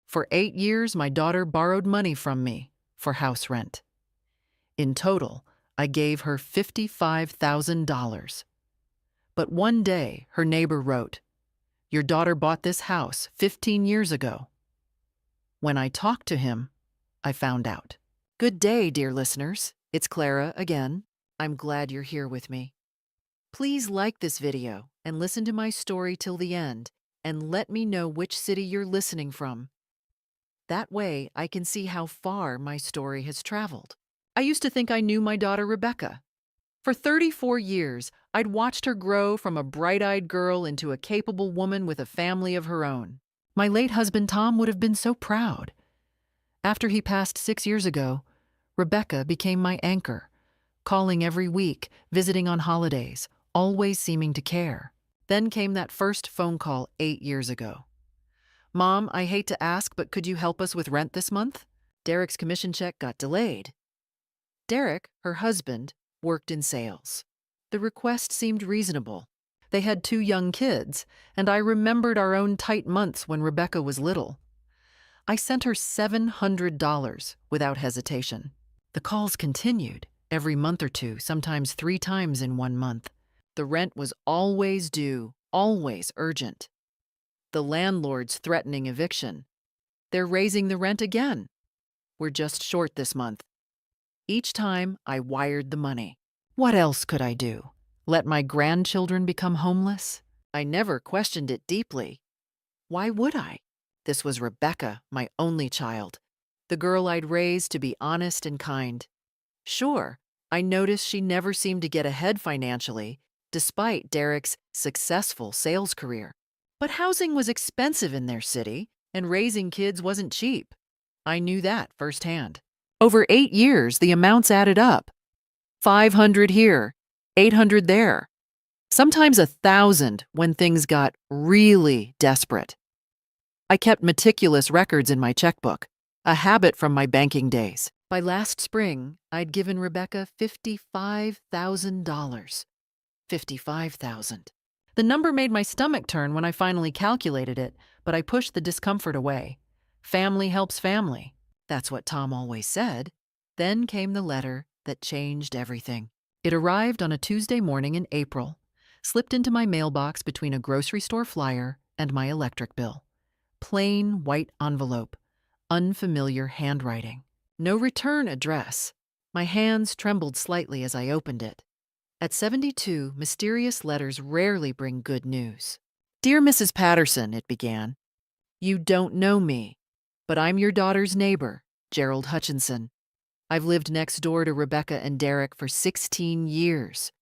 For 8 years, my daughter borrowed money from me for house rent. In total, I gave her $55,000. But one day, her neighbor wrote, "Your daughter bought this house 15 years ago." When I talked to him, I found out. Good day, dear listeners. It's Clara again. I'm glad you're here with me. Please like this video and listen to my story till the end, and let me know which city you're listening from. That way, I can see how far my story has traveled. I used to think I knew my daughter Rebecca. For 34 years, I'd watched her grow from a bright-eyed girl into a capable woman with a family of her own. My late husband Tom would have been so proud. After he passed 6 years ago, Rebecca became my anchor, calling every week, visiting on holidays, always seeming to care. Then came that first phone call 8 years ago. "Mom, I hate to ask, but could you help us with rent this month?" Derek's commission check got delayed. Derek, her husband, worked in sales. The request seemed reasonable. They had 2 young kids, and I remembered our own tight months when Rebecca was little. I sent her $700 without hesitation. The calls continued, every month or two, sometimes 3 times in 1 month. The rent was always due, always urgent. The landlord's threatening eviction. "They're raising the rent again. We're just short this month." Each time, I wired the money. What else could I do? Let my grandchildren become homeless? I never questioned it deeply. Why would I? This was Rebecca, my only child, the girl I'd raised to be honest and kind. Sure, I noticed she never seemed to get ahead financially, despite Derek's successful sales career. But housing was expensive in their city, and raising kids wasn't cheap. I knew that firsthand. Over 8 years, the amounts added up. 500 here, 800 there. Sometimes 1,000 when things got really desperate. I kept meticulous records in my checkbook, a habit from my banking days. By last spring, I'd given Rebecca $55,000. 55,000. The number made my stomach turn when I finally calculated it, but I pushed the discomfort away. Family helps family. That's what Tom always said. Then came the letter that changed everything. It arrived on a Tuesday morning in April, slipped into my mailbox between a grocery store flyer and my electric bill. Plain white envelope, unfamiliar handwriting. No return address. My hands trembled slightly as I opened it. At 72, mysterious letters rarely bring good news. "Dear Mrs. Patterson," it began, "you don't know me, but I'm your daughter's neighbor, Gerald Hutchinson. I've lived next door to Rebecca and Derek for 16 years.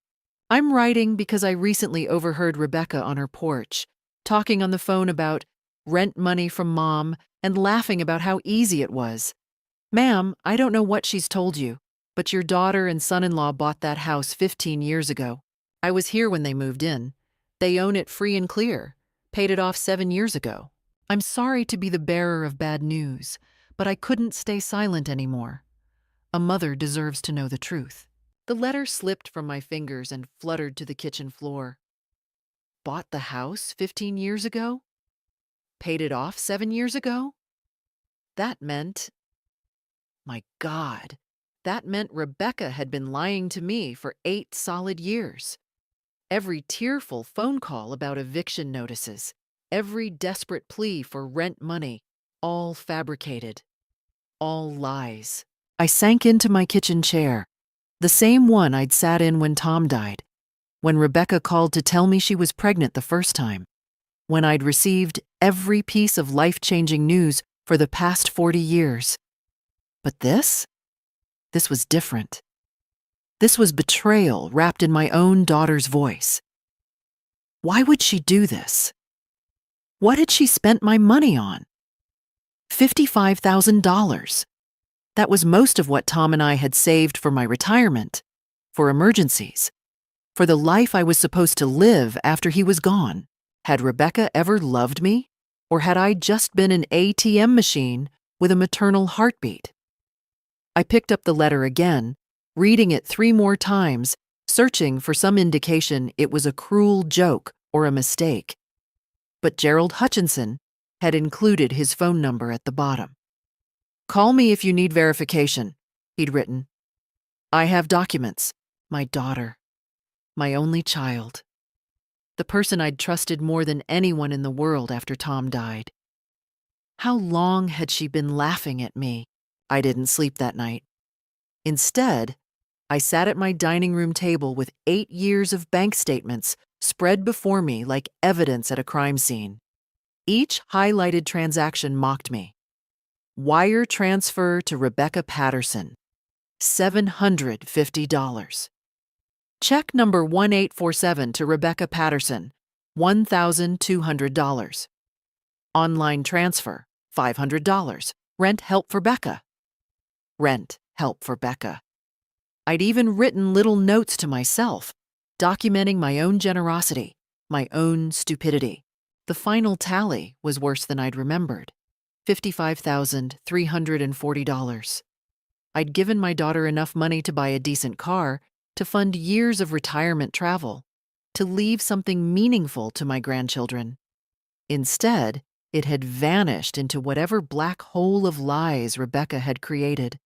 I'm writing because I recently overheard Rebecca on her porch, talking on the phone about rent money from Mom and laughing about how easy it was. Ma'am, I don't know what she's told you, but your daughter and son-in-law bought that house 15 years ago. I was here when they moved in. They own it free and clear, paid it off 7 years ago. I'm sorry to be the bearer of bad news, but I couldn't stay silent anymore. A mother deserves to know the truth." The letter slipped from my fingers and fluttered to the kitchen floor. Bought the house 15 years ago? Paid it off 7 years ago? That meant... My God, that meant Rebecca had been lying to me for 8 solid years. Every tearful phone call about eviction notices, every desperate plea for rent money, all fabricated, all lies. I sank into my kitchen chair, the same one I'd sat in when Tom died, when Rebecca called to tell me she was pregnant the first time, when I'd received every piece of life-changing news for the past 40 years. But this was different. This was betrayal wrapped in my own daughter's voice. Why would she do this? What had she spent my money on? $55,000. That was most of what Tom and I had saved for my retirement, for emergencies, for the life I was supposed to live after he was gone. Had Rebecca ever loved me? Or had I just been an ATM machine with a maternal heartbeat? I picked up the letter again, reading it 3 more times, searching for some indication it was a cruel joke or a mistake. But Gerald Hutchinson, had included his phone number at the bottom. "Call me if you need verification," he'd written. "I have documents." My daughter. My only child. The person I'd trusted more than anyone in the world after Tom died. How long had she been laughing at me? I didn't sleep that night. Instead, I sat at my dining room table with 8 years of bank statements spread before me like evidence at a crime scene. Each highlighted transaction mocked me. Wire transfer to Rebecca Patterson, $750. Check number 1847 to Rebecca Patterson, $1,200. Online transfer, $500. Rent help for Becca. Rent help for Becca. I'd even written little notes to myself, documenting my own generosity, my own stupidity. The final tally was worse than I'd remembered, $55,340. I'd given my daughter enough money to buy a decent car, to fund years of retirement travel, to leave something meaningful to my grandchildren. Instead, it had vanished into whatever black hole of lies Rebecca had created.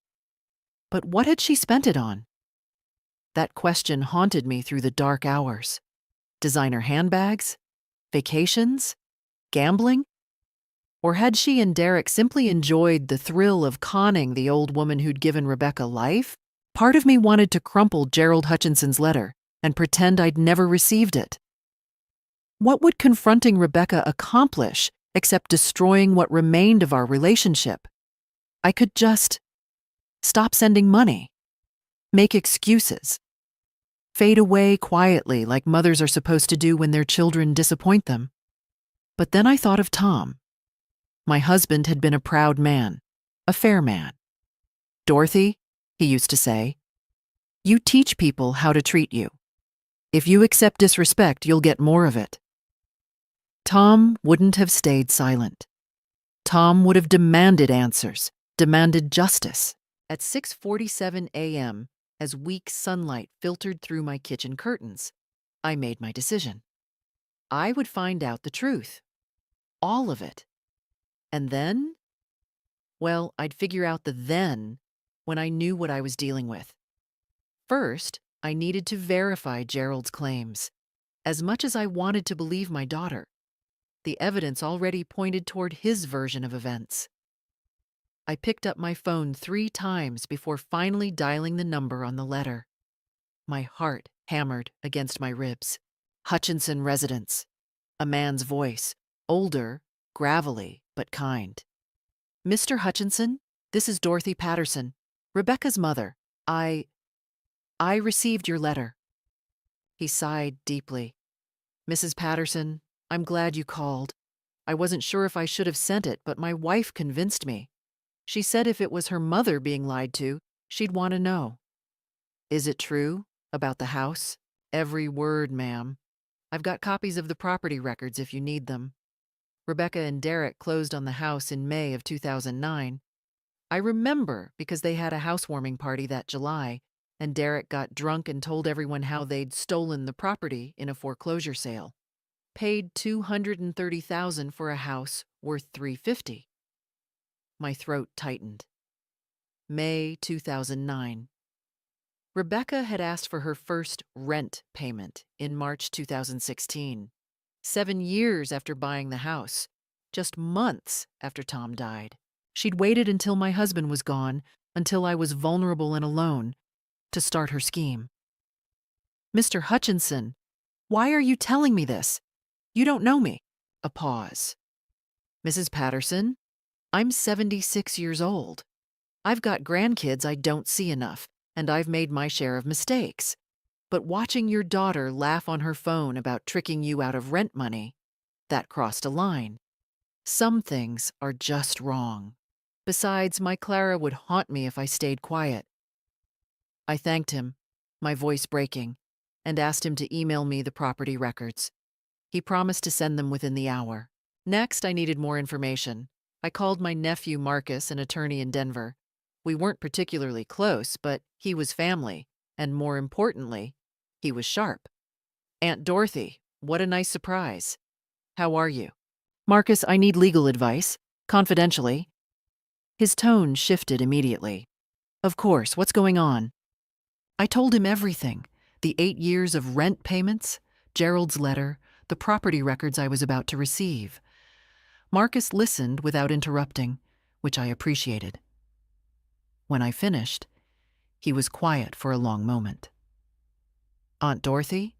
But what had she spent it on? That question haunted me through the dark hours. Designer handbags? Vacations? Gambling? Or had she and Derek simply enjoyed the thrill of conning the old woman who'd given Rebecca life? Part of me wanted to crumple Gerald Hutchinson's letter and pretend I'd never received it. What would confronting Rebecca accomplish except destroying what remained of our relationship? I could just stop sending money, make excuses, fade away quietly like mothers are supposed to do when their children disappoint them. But then I thought of Tom. My husband had been a proud man, a fair man. "Dorothy," he used to say, "you teach people how to treat you. If you accept disrespect, you'll get more of it." Tom wouldn't have stayed silent. Tom would have demanded answers, demanded justice. At 6:47 a.m., as weak sunlight filtered through my kitchen curtains, I made my decision. I would find out the truth. All of it. And then? Well, I'd figure out the then when I knew what I was dealing with. First, I needed to verify Gerald's claims. As much as I wanted to believe my daughter, the evidence already pointed toward his version of events. I picked up my phone 3 times before finally dialing the number on the letter. My heart hammered against my ribs. Hutchinson residence. A man's voice, older, gravelly, but kind. "Mr. Hutchinson, this is Dorothy Patterson, Rebecca's mother. I received your letter." He sighed deeply. "Mrs. Patterson, I'm glad you called. I wasn't sure if I should have sent it, but my wife convinced me. She said if it was her mother being lied to, she'd want to know." "Is it true? About the house?" "Every word, ma'am. I've got copies of the property records if you need them. Rebecca and Derek closed on the house in May of 2009. I remember because they had a housewarming party that July, and Derek got drunk and told everyone how they'd stolen the property in a foreclosure sale. Paid $230,000 for a house worth $350. My throat tightened. May 2009. Rebecca had asked for her first rent payment in March 2016, 7 years after buying the house, just months after Tom died. She'd waited until my husband was gone, until I was vulnerable and alone, to start her scheme. "Mr. Hutchinson, why are you telling me this? You don't know me." A pause. "Mrs. Patterson, I'm 76 years old. I've got grandkids I don't see enough, and I've made my share of mistakes. But watching your daughter laugh on her phone about tricking you out of rent money, that crossed a line. Some things are just wrong. Besides, my Clara would haunt me if I stayed quiet." I thanked him, my voice breaking, and asked him to email me the property records. He promised to send them within the hour. Next, I needed more information. I called my nephew Marcus, an attorney in Denver. We weren't particularly close, but he was family, and more importantly, he was sharp. "Aunt Dorothy, what a nice surprise. How are you?" Marcus, I need legal advice. Confidentially. His tone shifted immediately. Of course, what's going on? I told him everything. The 8 years of rent payments, Gerald's letter, the property records I was about to receive. Marcus listened without interrupting, which I appreciated. When I finished, he was quiet for a long moment. Aunt Dorothy,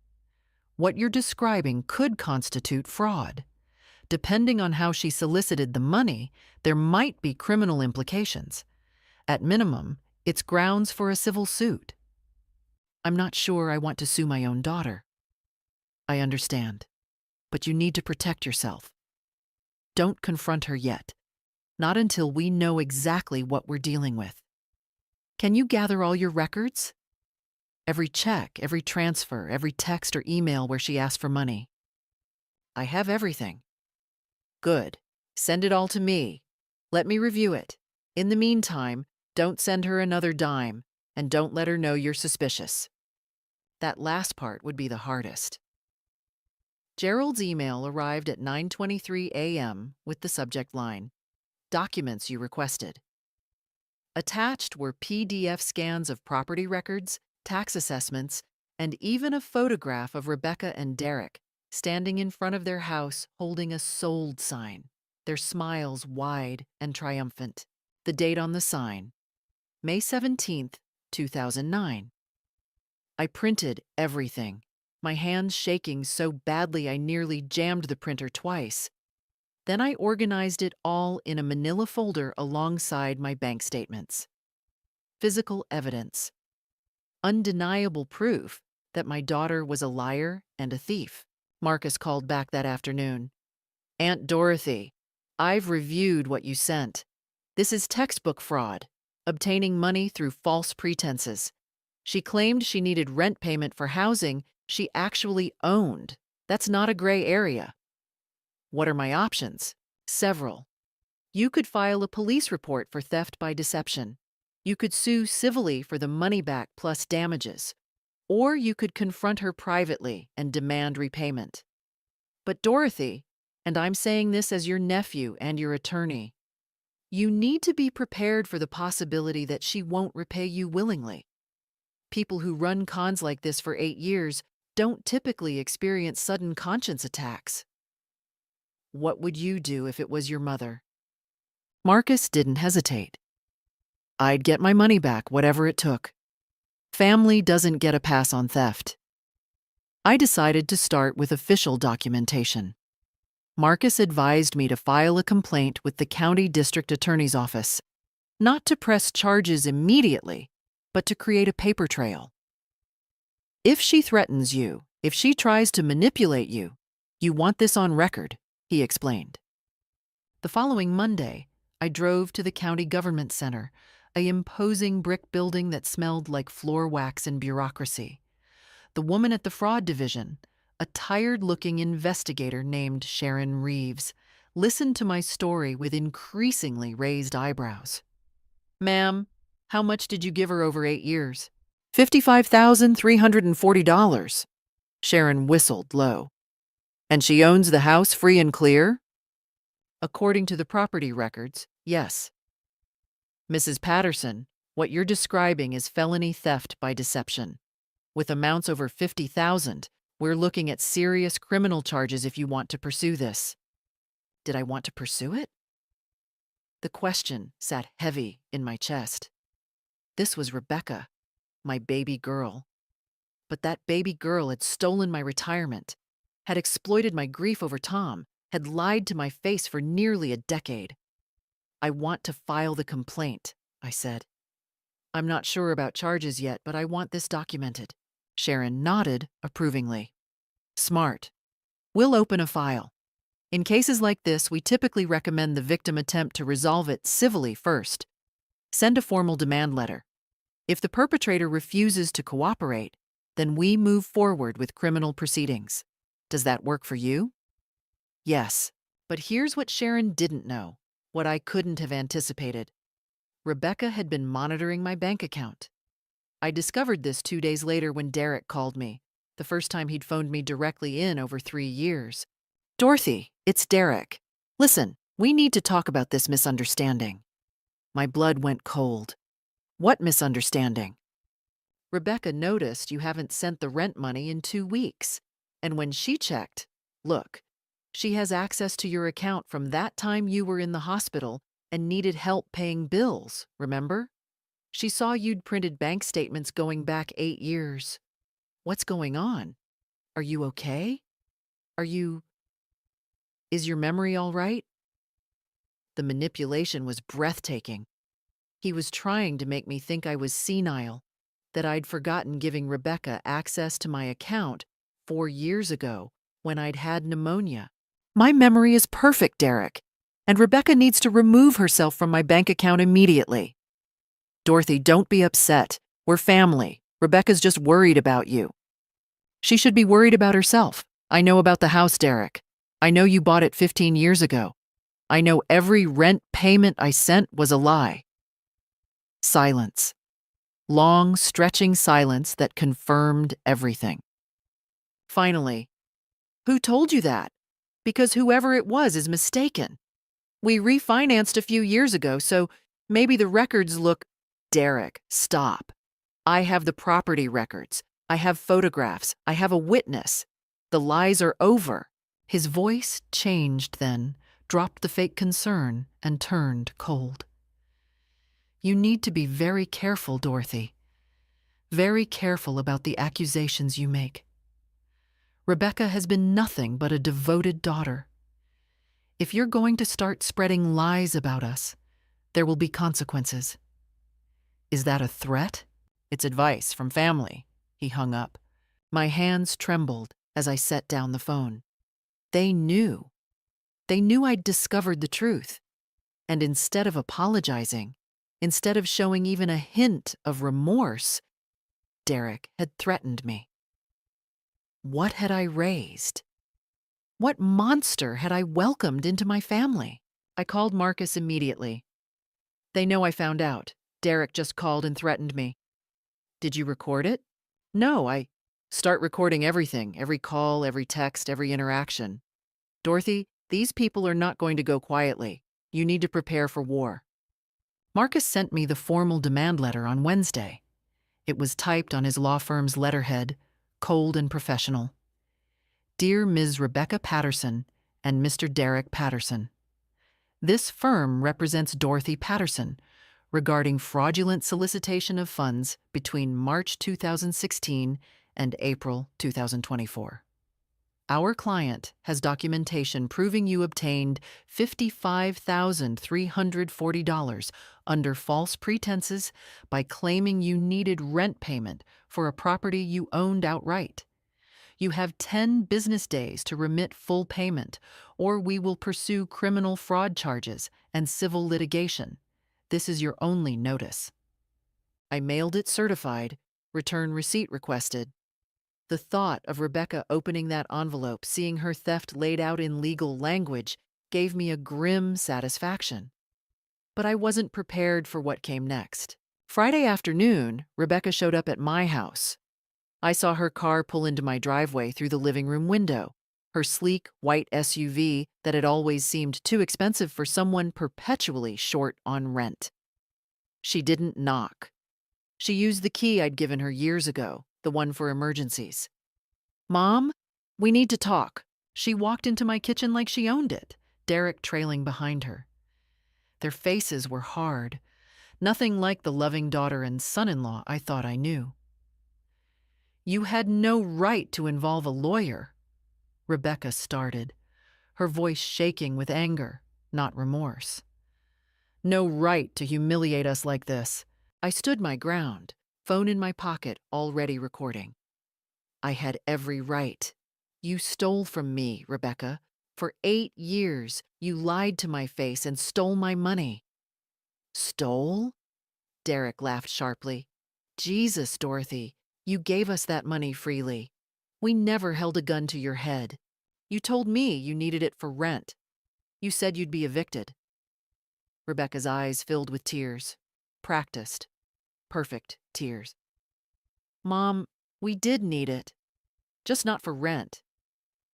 what you're describing could constitute fraud. Depending on how she solicited the money, there might be criminal implications. At minimum, it's grounds for a civil suit. I'm not sure I want to sue my own daughter. I understand, but you need to protect yourself. Don't confront her yet, not until we know exactly what we're dealing with. Can you gather all your records? Every check, every transfer, every text or email where she asked for money. I have everything. Good. Send it all to me. Let me review it. In the meantime, don't send her another dime, and don't let her know you're suspicious. That last part would be the hardest. Gerald's email arrived at 9:23 a.m. with the subject line, "Documents you requested." Attached were PDF scans of property records, tax assessments, and even a photograph of Rebecca and Derek standing in front of their house holding a sold sign, their smiles wide and triumphant. The date on the sign, May 17th, 2009. I printed everything, my hands shaking so badly I nearly jammed the printer twice. Then I organized it all in a manila folder alongside my bank statements. Physical evidence. Undeniable proof that my daughter was a liar and a thief. Marcus called back that afternoon. Aunt Dorothy, I've reviewed what you sent. This is textbook fraud, obtaining money through false pretenses. She claimed she needed rent payment for housing she actually owned. That's not a gray area. What are my options? Several. You could file a police report for theft by deception. You could sue civilly for the money back plus damages. Or you could confront her privately and demand repayment. But Dorothy, and I'm saying this as your nephew and your attorney, you need to be prepared for the possibility that she won't repay you willingly. People who run cons like this for 8 years don't typically experience sudden conscience attacks. What would you do if it was your mother? Marcus didn't hesitate. I'd get my money back, whatever it took. Family doesn't get a pass on theft. I decided to start with official documentation. Marcus advised me to file a complaint with the county district attorney's office, not to press charges immediately, but to create a paper trail. If she threatens you, if she tries to manipulate you, you want this on record, he explained. The following Monday, I drove to the county government center, an imposing brick building that smelled like floor wax and bureaucracy. The woman at the fraud division, a tired-looking investigator named Sharon Reeves, listened to my story with increasingly raised eyebrows. Ma'am, how much did you give her over 8 years? $55,340. Sharon whistled low. And she owns the house free and clear? According to the property records, yes. Mrs. Patterson, what you're describing is felony theft by deception. With amounts over $50,000, we're looking at serious criminal charges if you want to pursue this. Did I want to pursue it? The question sat heavy in my chest. This was Rebecca, my baby girl. But that baby girl had stolen my retirement, had exploited my grief over Tom, had lied to my face for nearly a decade. I want to file the complaint, I said. I'm not sure about charges yet, but I want this documented. Sharon nodded approvingly. Smart. We'll open a file. In cases like this, we typically recommend the victim attempt to resolve it civilly first. Send a formal demand letter. If the perpetrator refuses to cooperate, then we move forward with criminal proceedings. Does that work for you? Yes, but here's what Sharon didn't know, what I couldn't have anticipated. Rebecca had been monitoring my bank account. I discovered this 2 days later when Derek called me, the first time he'd phoned me directly in over 3 years. Dorothy, it's Derek. Listen, we need to talk about this misunderstanding. My blood went cold. What misunderstanding? Rebecca noticed you haven't sent the rent money in 2 weeks. And when she checked, look, she has access to your account from that time you were in the hospital and needed help paying bills, remember? She saw you'd printed bank statements going back 8 years. What's going on? Are you okay? Are you... Is your memory all right? The manipulation was breathtaking. He was trying to make me think I was senile, that I'd forgotten giving Rebecca access to my account 4 years ago when I'd had pneumonia. My memory is perfect, Derek, and Rebecca needs to remove herself from my bank account immediately. Dorothy, don't be upset. We're family. Rebecca's just worried about you. She should be worried about herself. I know about the house, Derek. I know you bought it 15 years ago. I know every rent payment I sent was a lie. Silence. Long, stretching silence that confirmed everything. Finally, who told you that? Because whoever it was is mistaken. We refinanced a few years ago, so maybe the records look... Derek, stop. I have the property records. I have photographs. I have a witness. The lies are over. His voice changed then, dropped the fake concern, and turned cold. You need to be very careful, Dorothy. Very careful about the accusations you make. Rebecca has been nothing but a devoted daughter. If you're going to start spreading lies about us, there will be consequences. Is that a threat? It's advice from family. He hung up. My hands trembled as I set down the phone. They knew. They knew I'd discovered the truth. And instead of apologizing, instead of showing even a hint of remorse, Derek had threatened me. What had I raised? What monster had I welcomed into my family? I called Marcus immediately. They know I found out. Derek just called and threatened me. Did you record it? No, I start recording everything, every call, every text, every interaction. Dorothy, these people are not going to go quietly. You need to prepare for war. Marcus sent me the formal demand letter on Wednesday. It was typed on his law firm's letterhead, cold and professional. Dear Ms. Rebecca Patterson and Mr. Derek Patterson, this firm represents Dorothy Patterson regarding fraudulent solicitation of funds between March 2016 and April 2024. Our client has documentation proving you obtained $55,340 under false pretenses by claiming you needed rent payment for a property you owned outright. You have 10 business days to remit full payment, or we will pursue criminal fraud charges and civil litigation. This is your only notice. I mailed it certified, return receipt requested. The thought of Rebecca opening that envelope, seeing her theft laid out in legal language, gave me a grim satisfaction. But I wasn't prepared for what came next. Friday afternoon, Rebecca showed up at my house. I saw her car pull into my driveway through the living room window, her sleek white SUV that had always seemed too expensive for someone perpetually short on rent. She didn't knock. She used the key I'd given her years ago, the one for emergencies. Mom, we need to talk. She walked into my kitchen like she owned it, Derek trailing behind her. Their faces were hard, nothing like the loving daughter and son-in-law I thought I knew. You had no right to involve a lawyer, Rebecca started, her voice shaking with anger, not remorse. No right to humiliate us like this. I stood my ground, phone in my pocket, already recording. I had every right. You stole from me, Rebecca. For 8 years, you lied to my face and stole my money. Stole? Derek laughed sharply. Jesus, Dorothy, you gave us that money freely. We never held a gun to your head. You told me you needed it for rent. You said you'd be evicted. Rebecca's eyes filled with tears. Practiced. Perfect tears. Mom, we did need it. Just not for rent.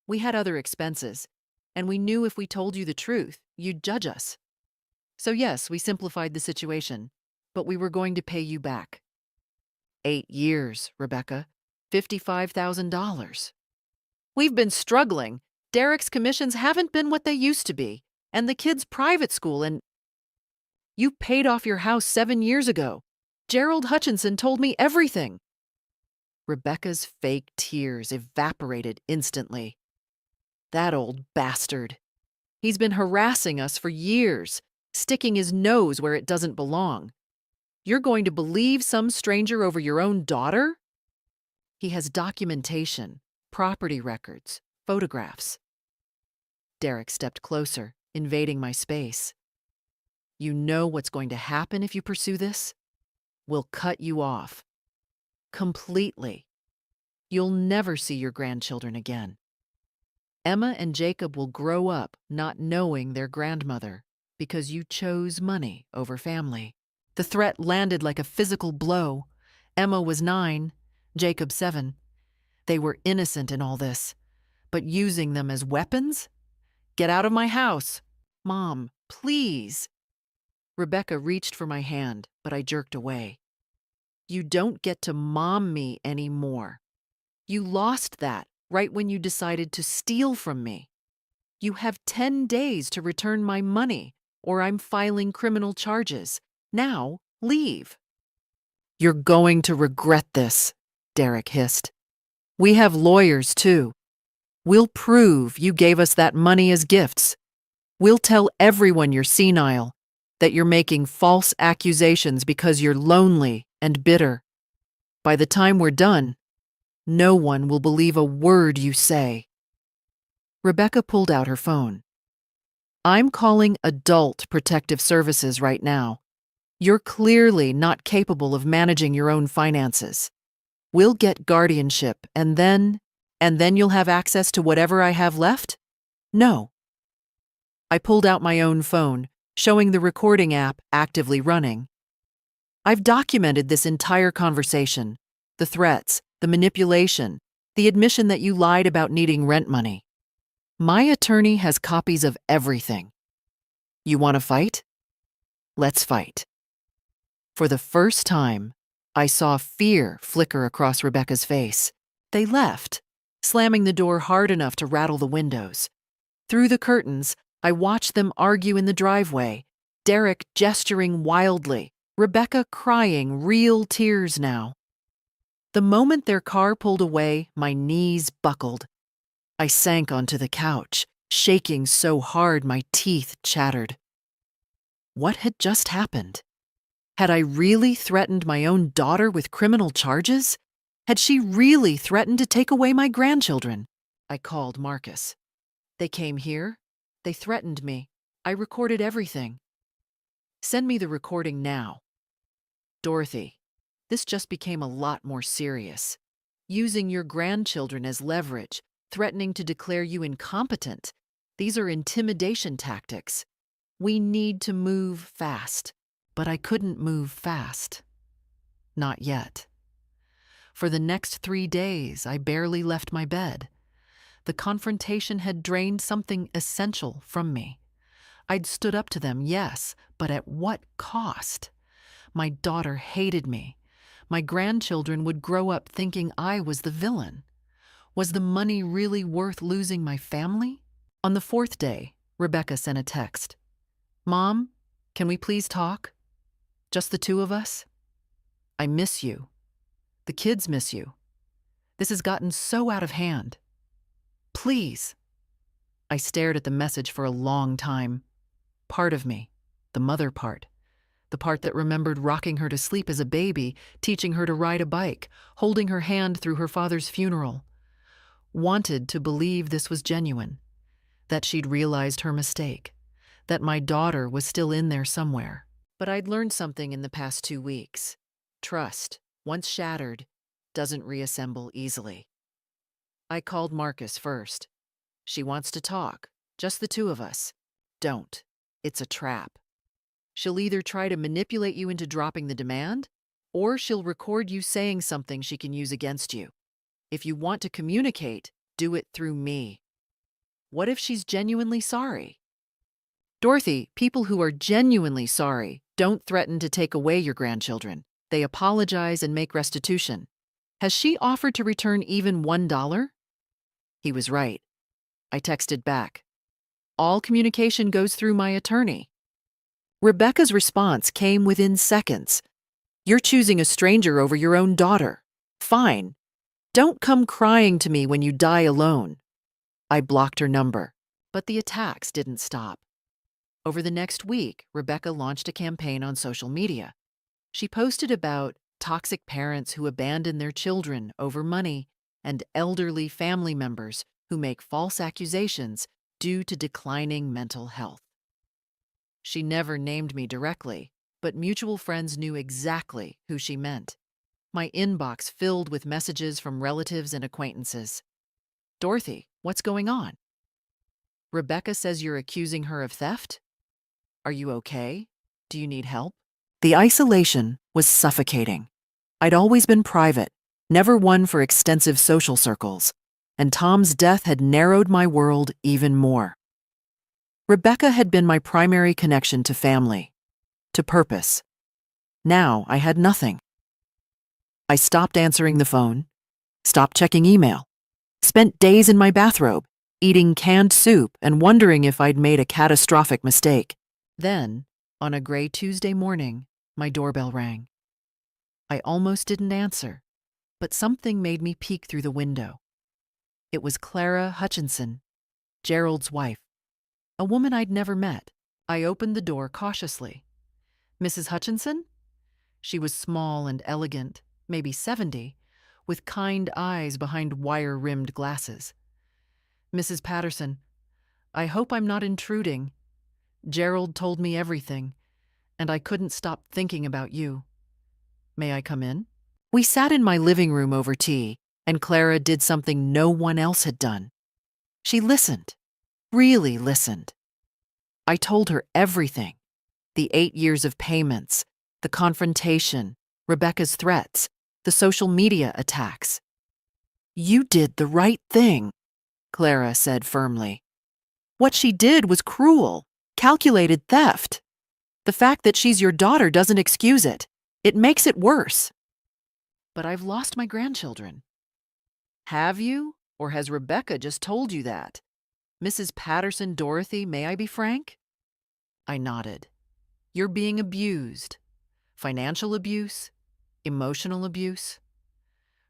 We had other expenses, and we knew if we told you the truth, you'd judge us. So yes, we simplified the situation, but we were going to pay you back. 8 years, Rebecca. $55,000. We've been struggling. Derek's commissions haven't been what they used to be, and the kids' private school, and you paid off your house 7 years ago. Gerald Hutchinson told me everything. Rebecca's fake tears evaporated instantly. That old bastard. He's been harassing us for years, sticking his nose where it doesn't belong. You're going to believe some stranger over your own daughter? He has documentation, property records, photographs. Derek stepped closer, invading my space. You know what's going to happen if you pursue this? We'll cut you off. Completely. You'll never see your grandchildren again. Emma and Jacob will grow up not knowing their grandmother because you chose money over family. The threat landed like a physical blow. Emma was 9, Jacob 7. They were innocent in all this, but using them as weapons? Get out of my house. Mom, please. Rebecca reached for my hand, but I jerked away. You don't get to mom me anymore. You lost that right when you decided to steal from me. You have 10 days to return my money, or I'm filing criminal charges. Now, leave. You're going to regret this, Derek hissed. We have lawyers, too. We'll prove you gave us that money as gifts. We'll tell everyone you're senile, that you're making false accusations because you're lonely and bitter. By the time we're done, no one will believe a word you say. Rebecca pulled out her phone. I'm calling Adult Protective Services right now. You're clearly not capable of managing your own finances. We'll get guardianship, and then you'll have access to whatever I have left? No. I pulled out my own phone, showing the recording app actively running. I've documented this entire conversation, the threats, the manipulation, the admission that you lied about needing rent money. My attorney has copies of everything. You want to fight? Let's fight. For the first time, I saw fear flicker across Rebecca's face. They left, slamming the door hard enough to rattle the windows. Through the curtains, I watched them argue in the driveway, Derek gesturing wildly, Rebecca crying real tears now. The moment their car pulled away, my knees buckled. I sank onto the couch, shaking so hard my teeth chattered. What had just happened? Had I really threatened my own daughter with criminal charges? Had she really threatened to take away my grandchildren? I called Marcus. They came here. They threatened me. I recorded everything. Send me the recording now. Dorothy, this just became a lot more serious. Using your grandchildren as leverage, threatening to declare you incompetent. These are intimidation tactics. We need to move fast. But I couldn't move fast. Not yet. For the next 3 days, I barely left my bed. The confrontation had drained something essential from me. I'd stood up to them, yes, but at what cost? My daughter hated me. My grandchildren would grow up thinking I was the villain. Was the money really worth losing my family? On the 4th day, Rebecca sent a text. Mom, can we please talk? Just the 2 of us? I miss you. The kids miss you. This has gotten so out of hand. Please. I stared at the message for a long time. Part of me, the mother part, the part that remembered rocking her to sleep as a baby, teaching her to ride a bike, holding her hand through her father's funeral, wanted to believe this was genuine, that she'd realized her mistake, that my daughter was still in there somewhere. But I'd learned something in the past 2 weeks. Trust, once shattered, doesn't reassemble easily. I called Marcus first. She wants to talk, just the 2 of us. Don't. It's a trap. She'll either try to manipulate you into dropping the demand, or she'll record you saying something she can use against you. If you want to communicate, do it through me. What if she's genuinely sorry? Dorothy, people who are genuinely sorry don't threaten to take away your grandchildren. They apologize and make restitution. Has she offered to return even $1? He was right. I texted back. All communication goes through my attorney. Rebecca's response came within seconds. You're choosing a stranger over your own daughter. Fine. Don't come crying to me when you die alone. I blocked her number, but the attacks didn't stop. Over the next week, Rebecca launched a campaign on social media. She posted about toxic parents who abandon their children over money and elderly family members who make false accusations due to declining mental health. She never named me directly, but mutual friends knew exactly who she meant. My inbox filled with messages from relatives and acquaintances. Dorothy, what's going on? Rebecca says you're accusing her of theft? Are you okay? Do you need help? The isolation was suffocating. I'd always been private, never one for extensive social circles, and Tom's death had narrowed my world even more. Rebecca had been my primary connection to family, to purpose. Now I had nothing. I stopped answering the phone, stopped checking email, spent days in my bathrobe, eating canned soup and wondering if I'd made a catastrophic mistake. Then, on a gray Tuesday morning, my doorbell rang. I almost didn't answer, but something made me peek through the window. It was Clara Hutchinson, Gerald's wife, a woman I'd never met. I opened the door cautiously. Mrs. Hutchinson? She was small and elegant, maybe 70, with kind eyes behind wire-rimmed glasses. Mrs. Patterson, I hope I'm not intruding. Gerald told me everything, and I couldn't stop thinking about you. May I come in? We sat in my living room over tea, and Clara did something no one else had done. She listened, really listened. I told her everything. The 8 years of payments, the confrontation, Rebecca's threats, the social media attacks. You did the right thing, Clara said firmly. What she did was cruel, calculated theft. The fact that she's your daughter doesn't excuse it. It makes it worse. But I've lost my grandchildren. Have you? Or has Rebecca just told you that? Mrs. Patterson, Dorothy, may I be frank? I nodded. You're being abused. Financial abuse, emotional abuse.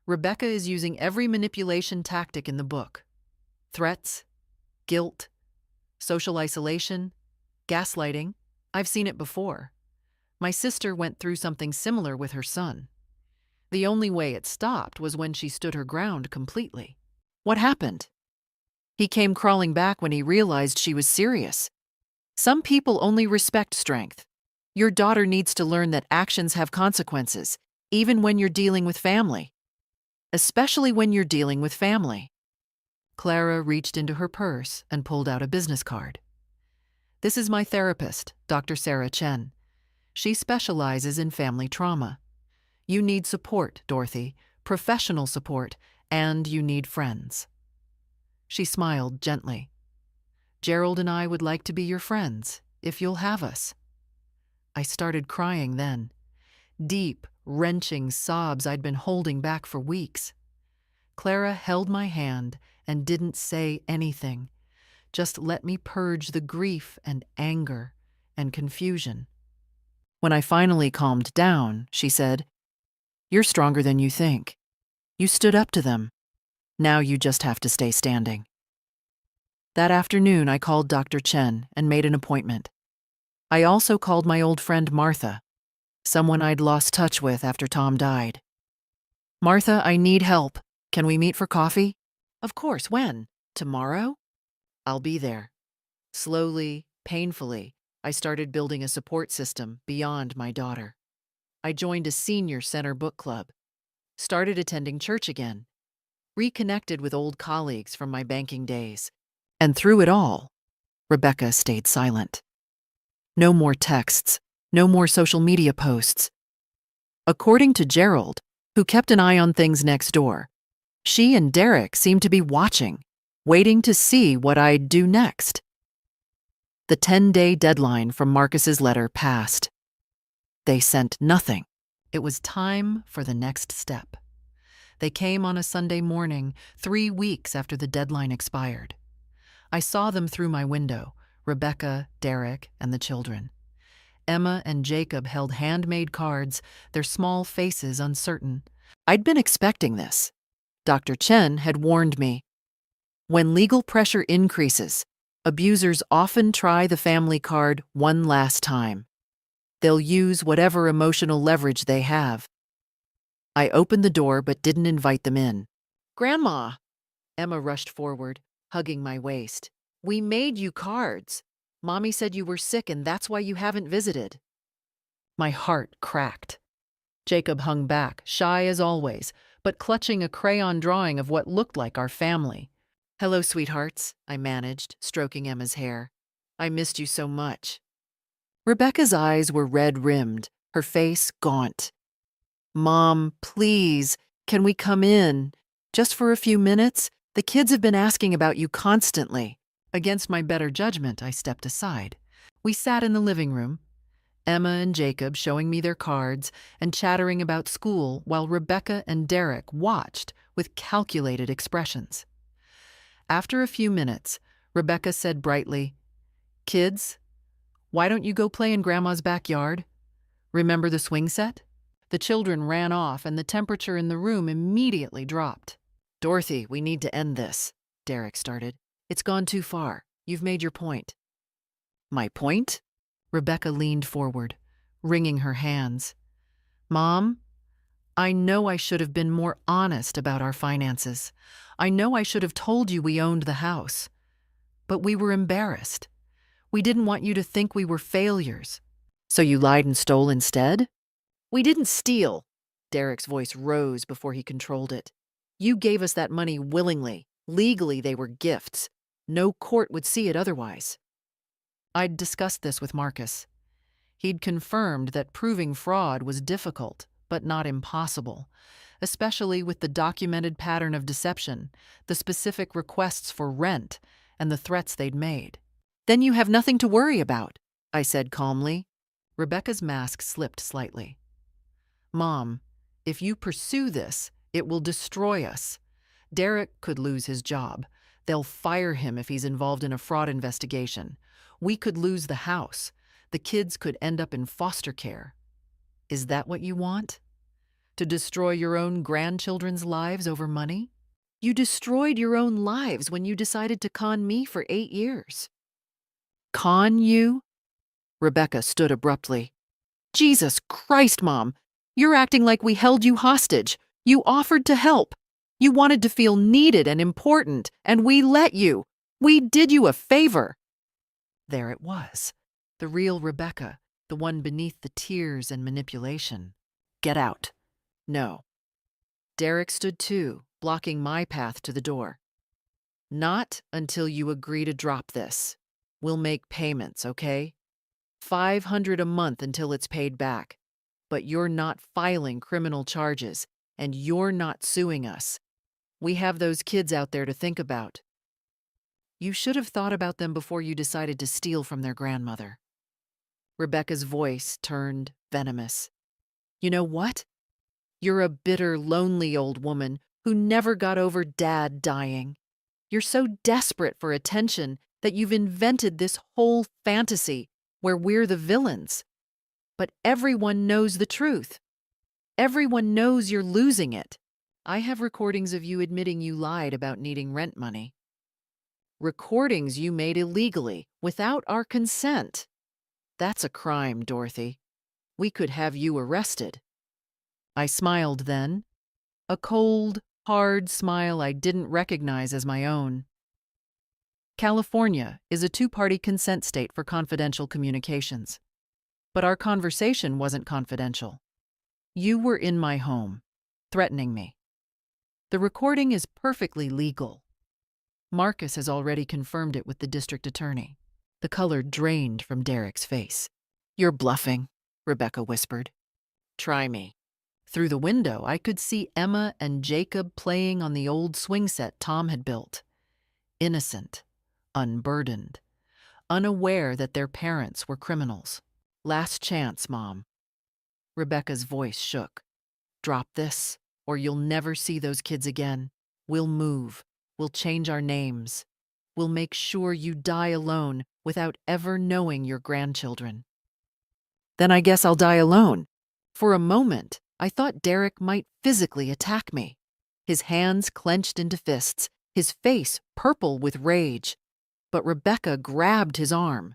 Rebecca is using every manipulation tactic in the book. Threats, guilt, social isolation, gaslighting. I've seen it before. My sister went through something similar with her son. The only way it stopped was when she stood her ground completely. What happened? He came crawling back when he realized she was serious. Some people only respect strength. Your daughter needs to learn that actions have consequences, even when you're dealing with family. Especially when you're dealing with family. Clara reached into her purse and pulled out a business card. This is my therapist, Dr. Sarah Chen. She specializes in family trauma. You need support, Dorothy, professional support, and you need friends. She smiled gently. Gerald and I would like to be your friends, if you'll have us. I started crying then. Deep, wrenching sobs I'd been holding back for weeks. Clara held my hand and didn't say anything, just let me purge the grief and anger and confusion. When I finally calmed down, she said, You're stronger than you think. You stood up to them. Now you just have to stay standing. That afternoon, I called Dr. Chen and made an appointment. I also called my old friend Martha, someone I'd lost touch with after Tom died. Martha, I need help. Can we meet for coffee? Of course, when? Tomorrow? I'll be there. Slowly, painfully, I started building a support system beyond my daughter. I joined a senior center book club, started attending church again, reconnected with old colleagues from my banking days. And through it all, Rebecca stayed silent. No more texts, no more social media posts. According to Gerald, who kept an eye on things next door, she and Derek seemed to be watching, waiting to see what I'd do next. The 10-day deadline from Marcus's letter passed. They sent nothing. It was time for the next step. They came on a Sunday morning, 3 weeks after the deadline expired. I saw them through my window, Rebecca, Derek, and the children. Emma and Jacob held handmade cards, their small faces uncertain. I'd been expecting this. Dr. Chen had warned me. When legal pressure increases, abusers often try the family card one last time. They'll use whatever emotional leverage they have. I opened the door but didn't invite them in. "Grandma!" Emma rushed forward, hugging my waist. "We made you cards. Mommy said you were sick and that's why you haven't visited." My heart cracked. Jacob hung back, shy as always, but clutching a crayon drawing of what looked like our family. "Hello, sweethearts," I managed, stroking Emma's hair. "I missed you so much." Rebecca's eyes were red-rimmed, her face gaunt. "Mom, please, can we come in? Just for a few minutes? The kids have been asking about you constantly." Against my better judgment, I stepped aside. We sat in the living room, Emma and Jacob showing me their cards and chattering about school while Rebecca and Derek watched with calculated expressions. After a few minutes, Rebecca said brightly, "Kids, why don't you go play in Grandma's backyard? Remember the swing set?" The children ran off and the temperature in the room immediately dropped. "Dorothy, we need to end this," Derek started. "It's gone too far. You've made your point." "My point?" Rebecca leaned forward, wringing her hands. "Mom, I know I should have been more honest about our finances. I know I should have told you we owned the house. But we were embarrassed. We didn't want you to think we were failures. So you lied and stole instead?" "We didn't steal." Derek's voice rose before he controlled it. "You gave us that money willingly. Legally, they were gifts. No court would see it otherwise." I'd discussed this with Marcus. He'd confirmed that proving fraud was difficult, but not impossible, especially with the documented pattern of deception, the specific requests for rent, and the threats they'd made. "Then you have nothing to worry about," I said calmly. Rebecca's mask slipped slightly. "Mom, if you pursue this, it will destroy us. Derek could lose his job. They'll fire him if he's involved in a fraud investigation. We could lose the house. The kids could end up in foster care. Is that what you want? To destroy your own grandchildren's lives over money? You destroyed your own lives when you decided to con me for 8 years." "Con you?" Rebecca stood abruptly. "Jesus Christ, Mom! You're acting like we held you hostage. You offered to help. You wanted to feel needed and important, and we let you. We did you a favor." There it was, the real Rebecca, the one beneath the tears and manipulation. "Get out." "No." Derek stood too, blocking my path to the door. "Not until you agree to drop this. We'll make payments, okay? $500 a month until it's paid back. But you're not filing criminal charges, and you're not suing us. We have those kids out there to think about. You should have thought about them before you decided to steal from their grandmother." Rebecca's voice turned venomous. "You know what? You're a bitter, lonely old woman who never got over Dad dying. You're so desperate for attention that you've invented this whole fantasy where we're the villains. But everyone knows the truth. Everyone knows you're losing it. I have recordings of you admitting you lied about needing rent money. Recordings you made illegally, without our consent. That's a crime, Dorothy. We could have you arrested." I smiled then, a cold, hard smile I didn't recognize as my own. California is a 2-party consent state for confidential communications. But our conversation wasn't confidential. You were in my home, threatening me. The recording is perfectly legal. Marcus has already confirmed it with the district attorney. The color drained from Derek's face. "You're bluffing," Rebecca whispered. "Try me." Through the window, I could see Emma and Jacob playing on the old swing set Tom had built. Innocent, unburdened. unaware that their parents were criminals. Last chance, Mom. Rebecca's voice shook. Drop this, or you'll never see those kids again. We'll move. We'll change our names. We'll make sure you die alone without ever knowing your grandchildren. Then I guess I'll die alone. For a moment, I thought Derek might physically attack me. His hands clenched into fists, his face purple with rage. But Rebecca grabbed his arm.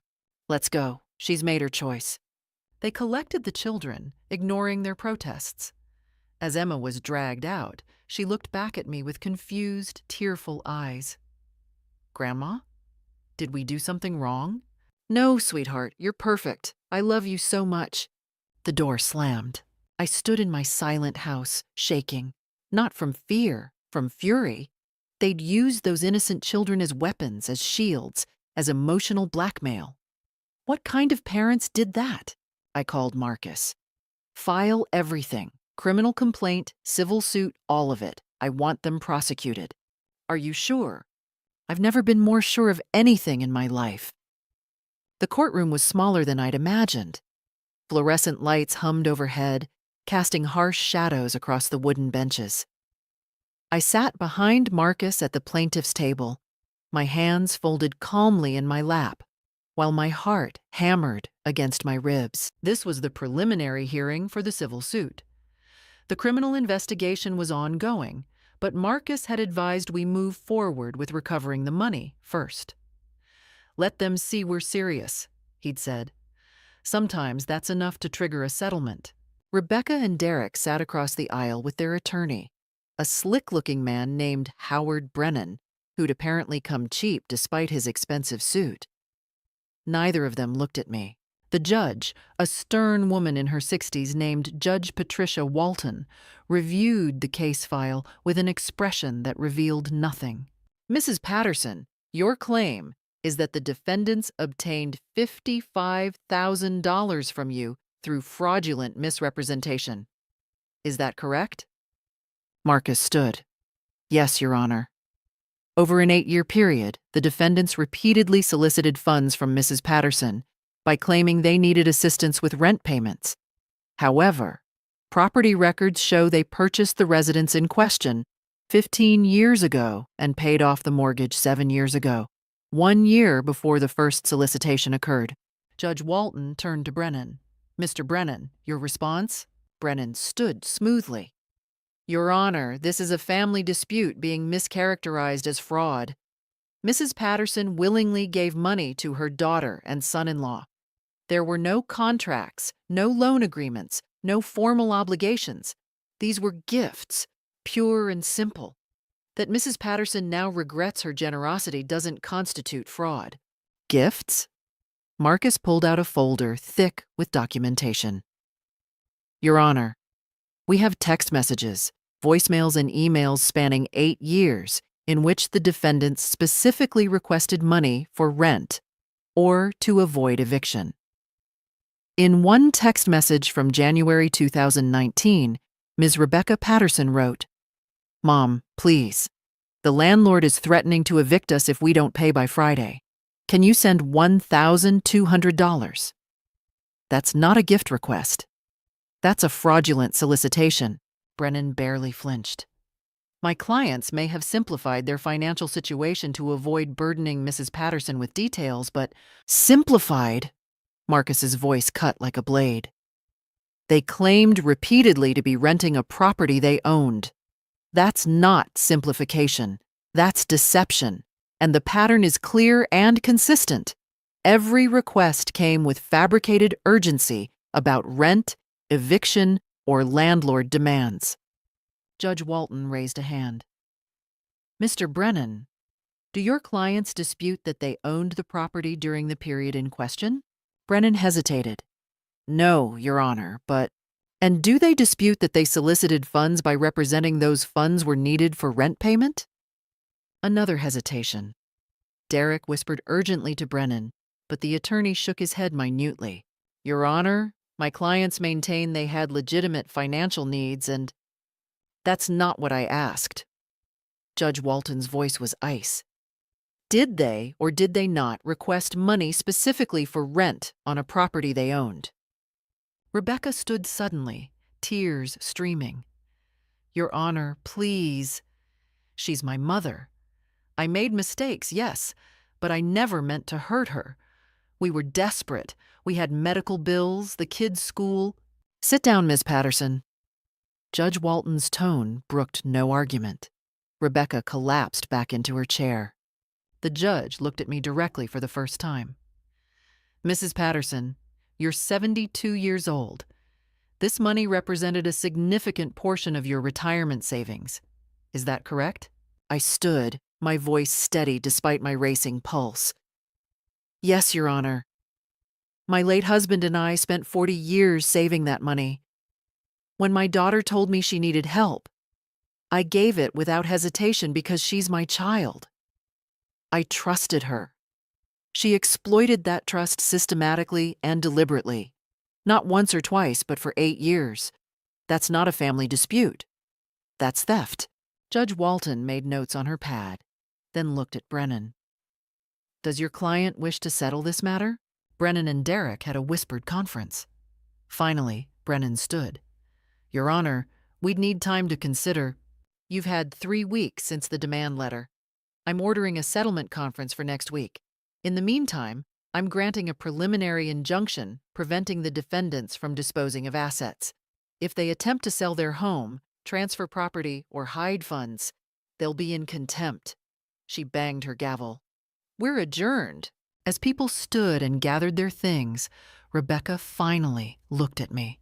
Let's go. She's made her choice. They collected the children, ignoring their protests. As Emma was dragged out, she looked back at me with confused, tearful eyes. Grandma? Did we do something wrong? No, sweetheart, you're perfect. I love you so much. The door slammed. I stood in my silent house, shaking. Not from fear, from fury. They'd used those innocent children as weapons, as shields, as emotional blackmail. What kind of parents did that? I called Marcus. File everything. Criminal complaint, civil suit, all of it. I want them prosecuted. Are you sure? I've never been more sure of anything in my life. The courtroom was smaller than I'd imagined. Fluorescent lights hummed overhead, casting harsh shadows across the wooden benches. I sat behind Marcus at the plaintiff's table, my hands folded calmly in my lap, while my heart hammered against my ribs. This was the preliminary hearing for the civil suit. The criminal investigation was ongoing, but Marcus had advised we move forward with recovering the money first. Let them see we're serious, he'd said. Sometimes that's enough to trigger a settlement. Rebecca and Derek sat across the aisle with their attorney, a slick-looking man named Howard Brennan, who'd apparently come cheap despite his expensive suit. Neither of them looked at me. The judge, a stern woman in her 60s named Judge Patricia Walton, reviewed the case file with an expression that revealed nothing. Mrs. Patterson, your claim is that the defendants obtained $55,000 from you through fraudulent misrepresentation. Is that correct? Marcus stood. Yes, Your Honor. Over an 8-year period, the defendants repeatedly solicited funds from Mrs. Patterson by claiming they needed assistance with rent payments. However, property records show they purchased the residence in question 15 years ago and paid off the mortgage 7 years ago, 1 year before the first solicitation occurred. Judge Walton turned to Brennan. Mr. Brennan, your response? Brennan stood smoothly. Your Honor, this is a family dispute being mischaracterized as fraud. Mrs. Patterson willingly gave money to her daughter and son-in-law. There were no contracts, no loan agreements, no formal obligations. These were gifts, pure and simple. That Mrs. Patterson now regrets her generosity doesn't constitute fraud. Gifts? Marcus pulled out a folder thick with documentation. Your Honor, we have text messages, voicemails, and emails spanning 8 years in which the defendants specifically requested money for rent or to avoid eviction. In one text message from January 2019, Ms. Rebecca Patterson wrote, Mom, please. The landlord is threatening to evict us if we don't pay by Friday. Can you send $1,200? That's not a gift request. That's a fraudulent solicitation. Brennan barely flinched. My clients may have simplified their financial situation to avoid burdening Mrs. Patterson with details, but simplified? Marcus's voice cut like a blade. They claimed repeatedly to be renting a property they owned. That's not simplification. That's deception. And the pattern is clear and consistent. Every request came with fabricated urgency about rent, eviction, or landlord demands. Judge Walton raised a hand. Mr. Brennan, do your clients dispute that they owned the property during the period in question? Brennan hesitated. No, Your Honor, but... And do they dispute that they solicited funds by representing those funds were needed for rent payment? Another hesitation. Derek whispered urgently to Brennan, but the attorney shook his head minutely. Your Honor, my clients maintain they had legitimate financial needs and... That's not what I asked. Judge Walton's voice was ice. Did they or did they not request money specifically for rent on a property they owned? Rebecca stood suddenly, tears streaming. Your Honor, please. She's my mother. I made mistakes, yes, but I never meant to hurt her. We were desperate. We had medical bills, the kids' school. Sit down, Miss Patterson. Judge Walton's tone brooked no argument. Rebecca collapsed back into her chair. The judge looked at me directly for the first time. Mrs. Patterson, you're 72 years old. This money represented a significant portion of your retirement savings. Is that correct? I stood, my voice steady despite my racing pulse. Yes, Your Honor. My late husband and I spent 40 years saving that money. When my daughter told me she needed help, I gave it without hesitation because she's my child. I trusted her. She exploited that trust systematically and deliberately. Not once or twice, but for 8 years. That's not a family dispute. That's theft. Judge Walton made notes on her pad, then looked at Brennan. Does your client wish to settle this matter? Brennan and Derek had a whispered conference. Finally, Brennan stood. Your Honor, we'd need time to consider. You've had 3 weeks since the demand letter. I'm ordering a settlement conference for next week. In the meantime, I'm granting a preliminary injunction preventing the defendants from disposing of assets. If they attempt to sell their home, transfer property, or hide funds, they'll be in contempt. She banged her gavel. We're adjourned. As people stood and gathered their things, Rebecca finally looked at me.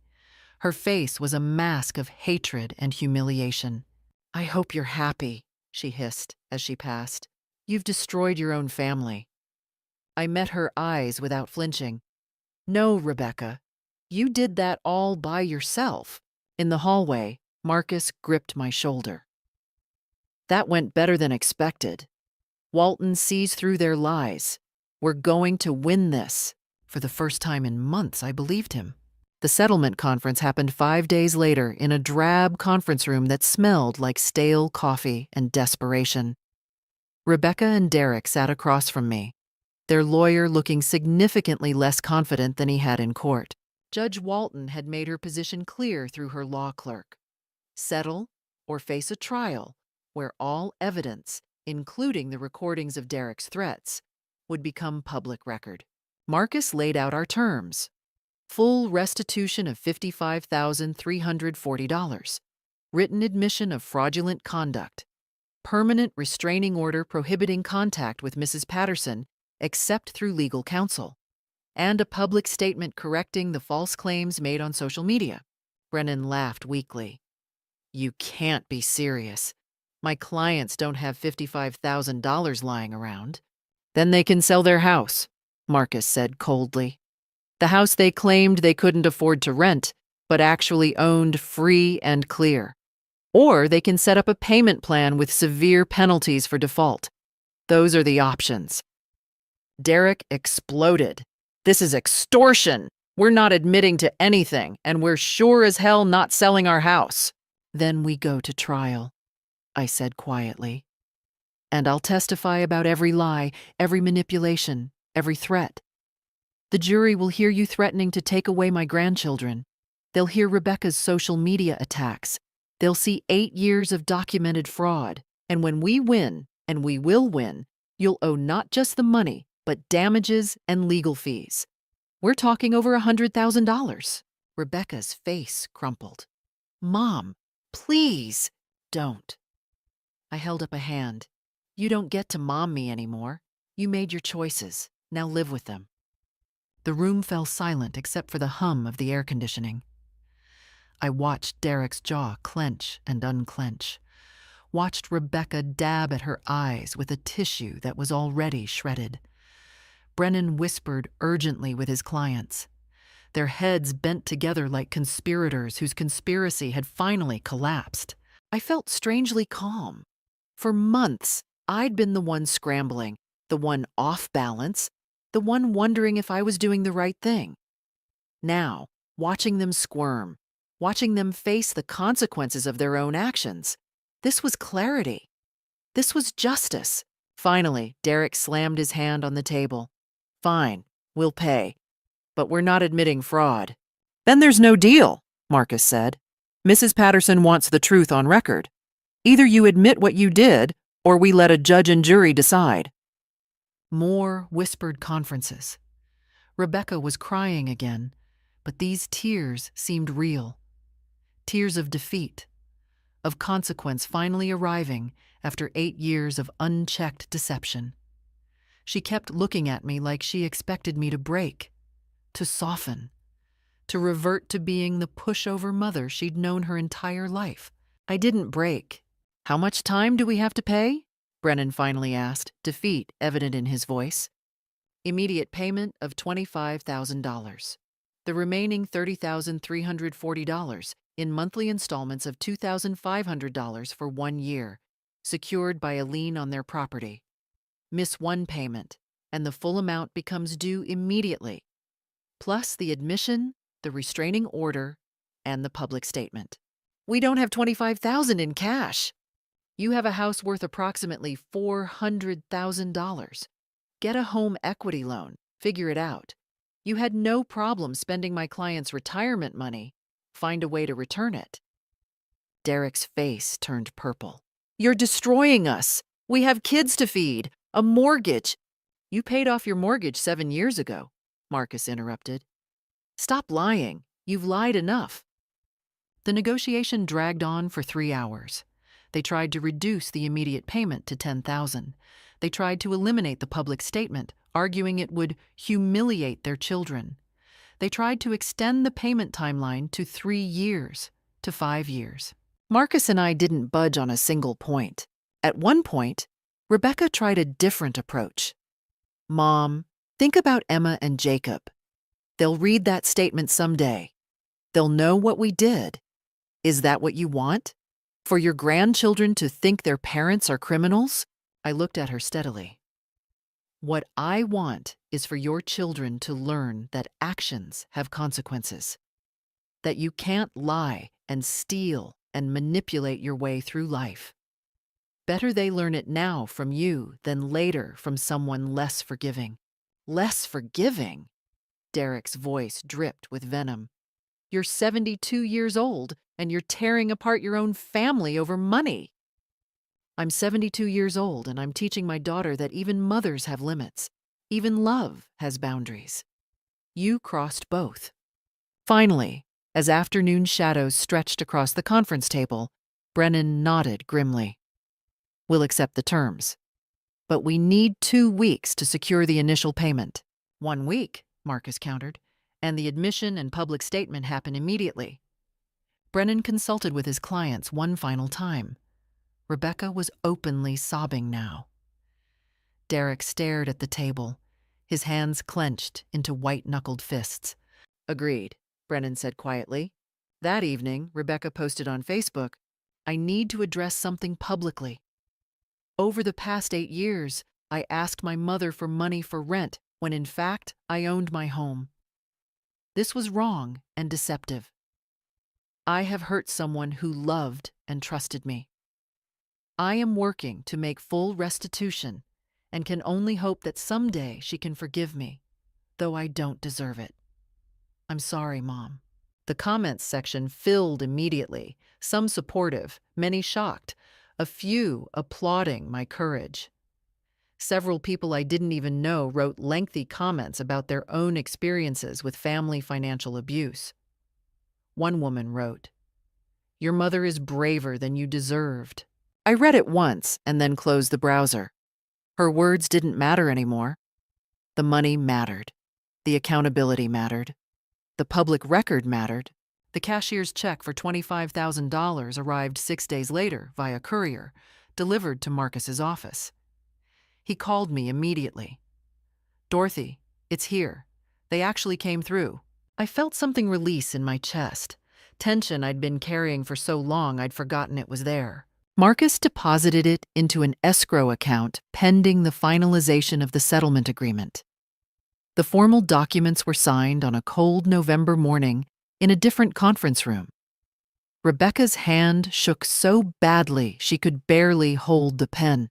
Her face was a mask of hatred and humiliation. I hope you're happy, she hissed as she passed. You've destroyed your own family. I met her eyes without flinching. No, Rebecca, you did that all by yourself. In the hallway, Marcus gripped my shoulder. That went better than expected. Walton sees through their lies. We're going to win this. For the first time in months, I believed him. The settlement conference happened 5 days later in a drab conference room that smelled like stale coffee and desperation. Rebecca and Derek sat across from me, their lawyer looking significantly less confident than he had in court. Judge Walton had made her position clear through her law clerk. Settle or face a trial where all evidence, including the recordings of Derek's threats, would become public record. Marcus laid out our terms. Full restitution of $55,340, written admission of fraudulent conduct, permanent restraining order prohibiting contact with Mrs. Patterson except through legal counsel, and a public statement correcting the false claims made on social media. Brennan laughed weakly. You can't be serious. My clients don't have $55,000 lying around. Then they can sell their house, Marcus said coldly. The house they claimed they couldn't afford to rent, but actually owned free and clear. Or they can set up a payment plan with severe penalties for default. Those are the options. Derek exploded. This is extortion. We're not admitting to anything, and we're sure as hell not selling our house. Then we go to trial, I said quietly. And I'll testify about every lie, every manipulation, every threat. The jury will hear you threatening to take away my grandchildren. They'll hear Rebecca's social media attacks. They'll see 8 years of documented fraud. And when we win, and we will win, you'll owe not just the money, but damages and legal fees. We're talking over $100,000. Rebecca's face crumpled. Mom, please, don't. I held up a hand. You don't get to mom me anymore. You made your choices. Now live with them. The room fell silent except for the hum of the air conditioning. I watched Derek's jaw clench and unclench, watched Rebecca dab at her eyes with a tissue that was already shredded. Brennan whispered urgently with his clients, their heads bent together like conspirators whose conspiracy had finally collapsed. I felt strangely calm. For months, I'd been the one scrambling, the one off balance, the one wondering if I was doing the right thing. Now, watching them squirm, watching them face the consequences of their own actions, this was clarity. This was justice, Finally, Derek slammed his hand on the table. Fine, we'll pay. But we're not admitting fraud. Then there's no deal, Marcus said. Mrs. Patterson wants the truth on record. Either you admit what you did, or we let a judge and jury decide. More whispered conferences. Rebecca was crying again, but these tears seemed real. Tears of defeat, of consequence finally arriving after 8 years of unchecked deception. She kept looking at me like she expected me to break, to soften, to revert to being the pushover mother she'd known her entire life. I didn't break. How much time do we have to pay? Brennan finally asked, defeat evident in his voice. Immediate payment of $25,000. The remaining $30,340 in monthly installments of $2,500 for 1 year, secured by a lien on their property. Miss one payment, and the full amount becomes due immediately, plus the admission, the restraining order, and the public statement. We don't have $25,000 in cash. You have a house worth approximately $400,000. Get a home equity loan. Figure it out. You had no problem spending my client's retirement money. Find a way to return it. Derek's face turned purple. You're destroying us. We have kids to feed, a mortgage. You paid off your mortgage 7 years ago, Marcus interrupted. Stop lying. You've lied enough. The negotiation dragged on for 3 hours. They tried to reduce the immediate payment to $10,000. They tried to eliminate the public statement, arguing it would humiliate their children. They tried to extend the payment timeline to 3 years, to 5 years. Marcus and I didn't budge on a single point. At one point, Rebecca tried a different approach. Mom, think about Emma and Jacob. They'll read that statement someday. They'll know what we did. Is that what you want? For your grandchildren to think their parents are criminals? I looked at her steadily. What I want is for your children to learn that actions have consequences, that you can't lie and steal and manipulate your way through life. Better they learn it now from you than later from someone less forgiving. Less forgiving? Derek's voice dripped with venom. You're 72 years old and you're tearing apart your own family over money. I'm 72 years old and I'm teaching my daughter that even mothers have limits. Even love has boundaries. You crossed both. Finally, as afternoon shadows stretched across the conference table, Brennan nodded grimly. We'll accept the terms. But we need 2 weeks to secure the initial payment. 1 week, Marcus countered, and the admission and public statement happen immediately. Brennan consulted with his clients one final time. Rebecca was openly sobbing now. Derek stared at the table, his hands clenched into white-knuckled fists. Agreed, Brennan said quietly. That evening, Rebecca posted on Facebook, I need to address something publicly. Over the past 8 years, I asked my mother for money for rent when in fact I owned my home. This was wrong and deceptive. I have hurt someone who loved and trusted me. I am working to make full restitution and can only hope that someday she can forgive me, though I don't deserve it. I'm sorry, Mom. The comments section filled immediately, some supportive, many shocked, a few applauding my courage. Several people I didn't even know wrote lengthy comments about their own experiences with family financial abuse. One woman wrote, "Your mother is braver than you deserved." I read it once and then closed the browser. Her words didn't matter anymore. The money mattered. The accountability mattered. The public record mattered. The cashier's check for $25,000 arrived 6 days later via courier, delivered to Marcus's office. He called me immediately. Dorothy, it's here. They actually came through. I felt something release in my chest. Tension I'd been carrying for so long I'd forgotten it was there. Marcus deposited it into an escrow account pending the finalization of the settlement agreement. The formal documents were signed on a cold November morning in a different conference room. Rebecca's hand shook so badly she could barely hold the pen.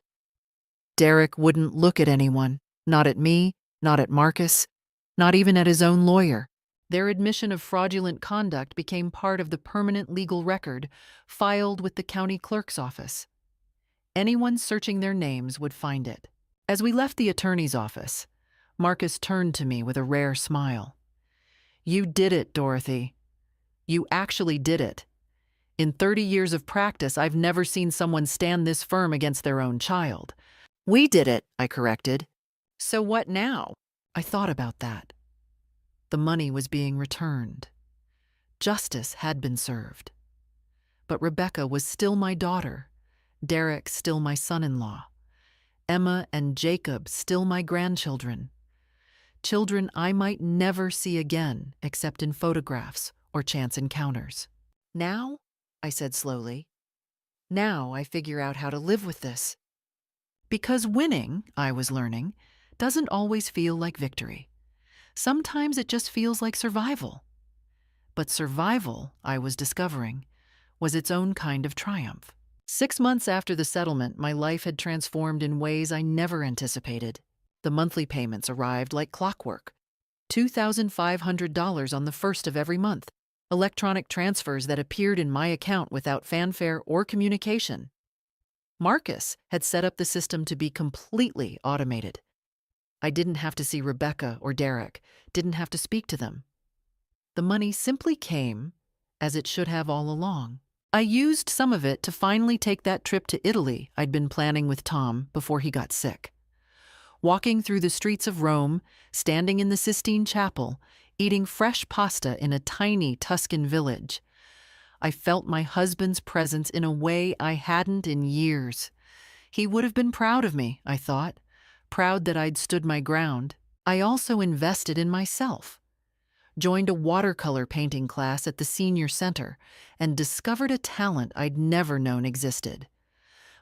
Derek wouldn't look at anyone, not at me, not at Marcus, not even at his own lawyer. Their admission of fraudulent conduct became part of the permanent legal record filed with the county clerk's office. Anyone searching their names would find it. As we left the attorney's office, Marcus turned to me with a rare smile. "You did it, Dorothy. You actually did it. In 30 years of practice, I've never seen someone stand this firm against their own child." "We did it," I corrected. "So what now?" I thought about that. The money was being returned. Justice had been served. But Rebecca was still my daughter, Derek still my son-in-law, Emma and Jacob still my grandchildren. Children I might never see again except in photographs or chance encounters. "Now," I said slowly, "now I figure out how to live with this." Because winning, I was learning, doesn't always feel like victory. Sometimes it just feels like survival. But survival, I was discovering, was its own kind of triumph. 6 months after the settlement, my life had transformed in ways I never anticipated. The monthly payments arrived like clockwork. $2,500 on the first of every month. Electronic transfers that appeared in my account without fanfare or communication. Marcus had set up the system to be completely automated. I didn't have to see Rebecca or Derek, didn't have to speak to them. The money simply came, as it should have all along. I used some of it to finally take that trip to Italy I'd been planning with Tom before he got sick. Walking through the streets of Rome, standing in the Sistine Chapel, eating fresh pasta in a tiny Tuscan village, I felt my husband's presence in a way I hadn't in years. He would have been proud of me, I thought, proud that I'd stood my ground. I also invested in myself. Joined a watercolor painting class at the senior center and discovered a talent I'd never known existed.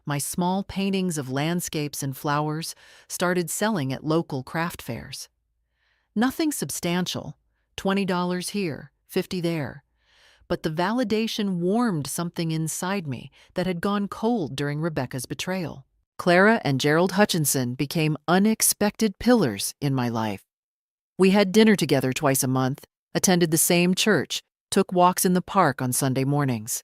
My small paintings of landscapes and flowers started selling at local craft fairs. Nothing substantial, $20 here, $50 there, but the validation warmed something inside me that had gone cold during Rebecca's betrayal. Clara and Gerald Hutchinson became unexpected pillars in my life. We had dinner together twice a month, attended the same church, took walks in the park on Sunday mornings.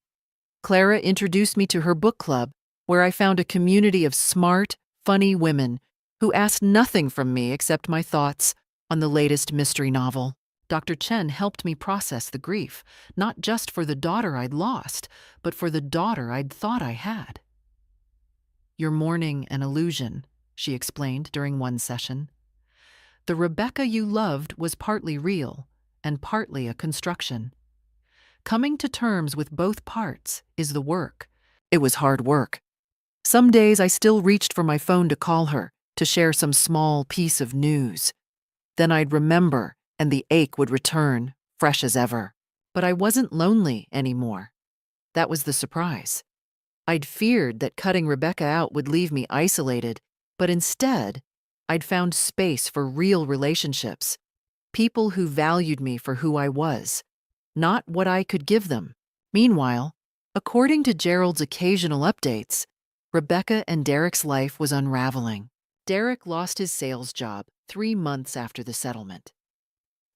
Clara introduced me to her book club, where I found a community of smart, funny women who asked nothing from me except my thoughts on the latest mystery novel. Dr. Chen helped me process the grief, not just for the daughter I'd lost, but for the daughter I'd thought I had. "You're mourning an illusion," she explained during one session. "The Rebecca you loved was partly real and partly a construction. Coming to terms with both parts is the work." It was hard work. Some days I still reached for my phone to call her, to share some small piece of news. Then I'd remember, and the ache would return, fresh as ever. But I wasn't lonely anymore. That was the surprise. I'd feared that cutting Rebecca out would leave me isolated, but instead, I'd found space for real relationships, people who valued me for who I was, not what I could give them. Meanwhile, according to Gerald's occasional updates, Rebecca and Derek's life was unraveling. Derek lost his sales job 3 months after the settlement.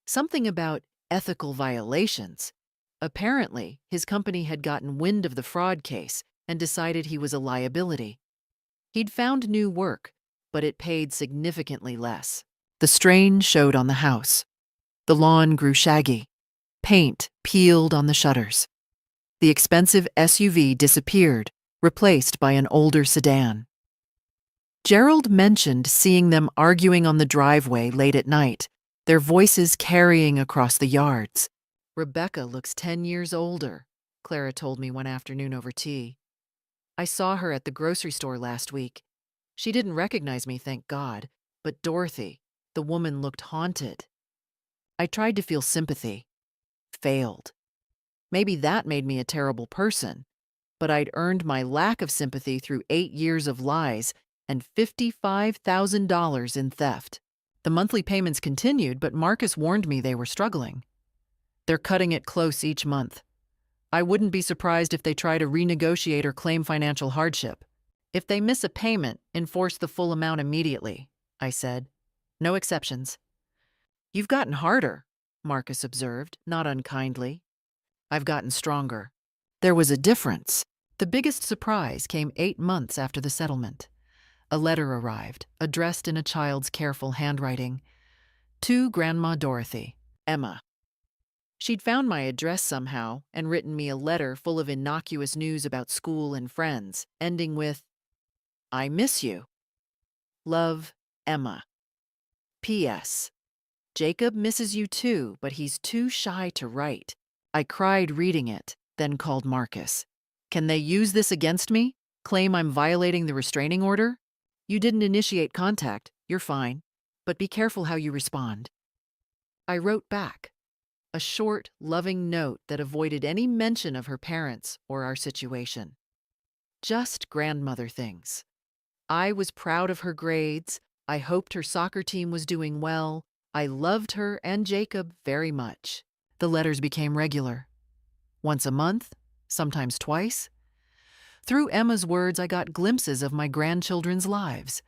Something about ethical violations. Apparently, his company had gotten wind of the fraud case and decided he was a liability. He'd found new work, but it paid significantly less. The strain showed on the house. The lawn grew shaggy. Paint peeled on the shutters. The expensive SUV disappeared, replaced by an older sedan. Gerald mentioned seeing them arguing on the driveway late at night, their voices carrying across the yards. "Rebecca looks 10 years older," Clara told me one afternoon over tea. "I saw her at the grocery store last week. She didn't recognize me, thank God, but Dorothy, the woman, looked haunted." I tried to feel sympathy. Failed. Maybe that made me a terrible person, but I'd earned my lack of sympathy through 8 years of lies and $55,000 in theft. The monthly payments continued, but Marcus warned me they were struggling. "They're cutting it close each month. I wouldn't be surprised if they try to renegotiate or claim financial hardship." If they miss a payment, enforce the full amount immediately, I said. No exceptions. You've gotten harder, Marcus observed, not unkindly. I've gotten stronger. There was a difference. The biggest surprise came 8 months after the settlement. A letter arrived, addressed in a child's careful handwriting. To Grandma Dorothy, Emma. She'd found my address somehow and written me a letter full of innocuous news about school and friends, ending with, I miss you. Love, Emma. P.S. Jacob misses you too, but he's too shy to write. I cried reading it, then called Marcus. Can they use this against me? Claim I'm violating the restraining order? You didn't initiate contact, you're fine, but be careful how you respond. I wrote back, a short, loving note that avoided any mention of her parents or our situation. Just grandmother things. I was proud of her grades. I hoped her soccer team was doing well. I loved her and Jacob very much. The letters became regular. Once a month, sometimes twice. Through Emma's words, I got glimpses of my grandchildren's lives.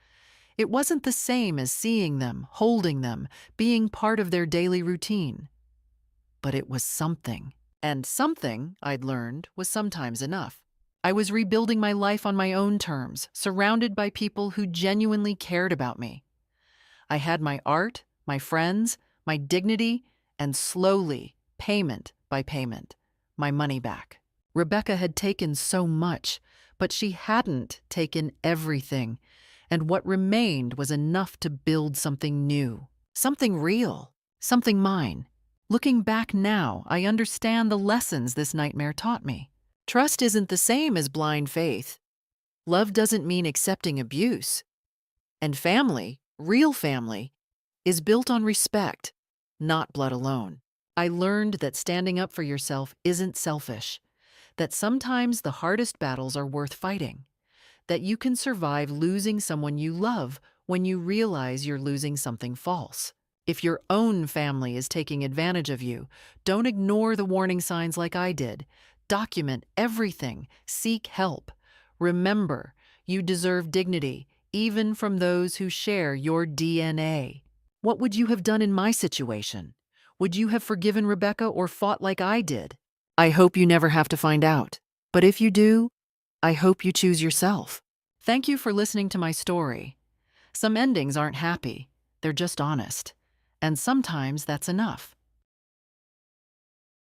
It wasn't the same as seeing them, holding them, being part of their daily routine. But it was something. And something, I'd learned, was sometimes enough. I was rebuilding my life on my own terms, surrounded by people who genuinely cared about me. I had my art, my friends, my dignity, and slowly, payment by payment, my money back. Rebecca had taken so much, but she hadn't taken everything, and what remained was enough to build something new, something real, something mine. Looking back now, I understand the lessons this nightmare taught me. Trust isn't the same as blind faith. Love doesn't mean accepting abuse. And family, real family, is built on respect, not blood alone. I learned that standing up for yourself isn't selfish, that sometimes the hardest battles are worth fighting, that you can survive losing someone you love when you realize you're losing something false. If your own family is taking advantage of you, don't ignore the warning signs like I did. Document everything. Seek help. Remember, you deserve dignity, even from those who share your DNA. What would you have done in my situation? Would you have forgiven Rebecca or fought like I did? I hope you never have to find out. But if you do, I hope you choose yourself. Thank you for listening to my story. Some endings aren't happy. They're just honest. And sometimes that's enough.